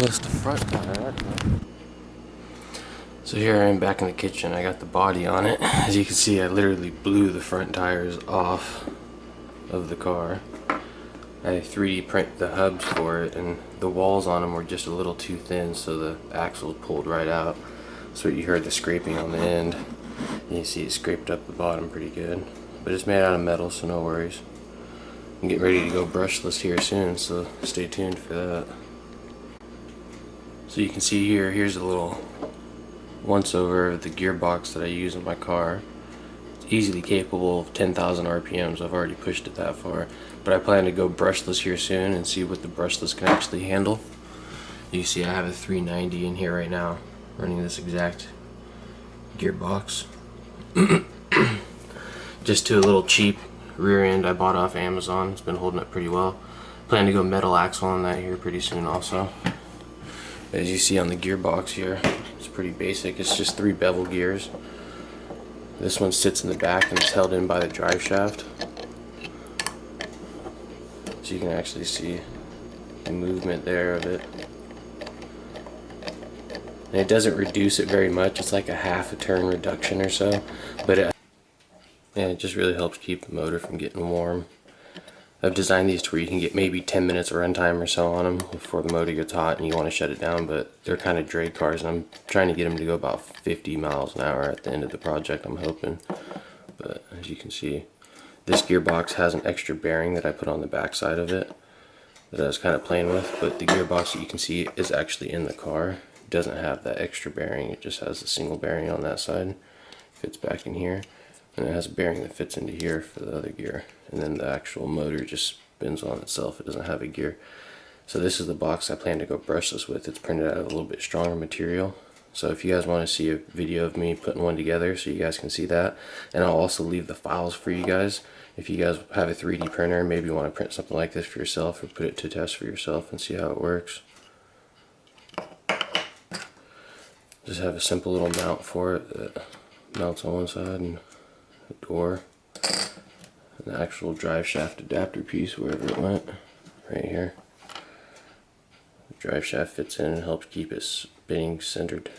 was the front tire. So here I am back in the kitchen. I got the body on it. As you can see, I literally blew the front tires off of the car. I 3D print the hubs for it, and the walls on them were just a little too thin, so the axle pulled right out. So you heard the scraping on the end. And you see it scraped up the bottom pretty good. But it's made out of metal, so no worries. I'm getting ready to go brushless here soon, so stay tuned for that. So you can see here, here's a little once over of the gearbox that I use in my car. It's easily capable of 10,000 RPMs. I've already pushed it that far. But I plan to go brushless here soon and see what the brushless can actually handle. You see I have a 390 in here right now, running this exact gearbox. Just to a little cheap rear end I bought off Amazon. It's been holding up pretty well. Plan to go metal axle on that here pretty soon also. As you see on the gearbox here, it's pretty basic. It's just 3 bevel gears. This one sits in the back and it's held in by the drive shaft. So you can actually see the movement there of it. And it doesn't reduce it very much. It's like a half a turn reduction or so. But it just really helps keep the motor from getting warm. I've designed these to where you can get maybe 10 minutes of runtime or so on them before the motor gets hot and you want to shut it down, but they're kind of drag cars and I'm trying to get them to go about 50 miles an hour at the end of the project, I'm hoping. But as you can see, this gearbox has an extra bearing that I put on the back side of it that I was kind of playing with, but the gearbox that you can see is actually in the car. It doesn't have that extra bearing, it just has a single bearing on that side. Fits back in here. And it has a bearing that fits into here for the other gear, and then the actual motor just spins on itself. It doesn't have a gear. So this is the box I plan to go brushless with. It's printed out of a little bit stronger material. So if you guys want to see a video of me putting one together so you guys can see that, and I'll also leave the files for you guys. If you guys have a 3D printer, maybe you want to print something like this for yourself or put it to test for yourself and see how it works. Just have a simple little mount for it that mounts on one side, and a door, and the actual drive shaft adapter piece wherever it went, right here. The drive shaft fits in and helps keep it spinning centered.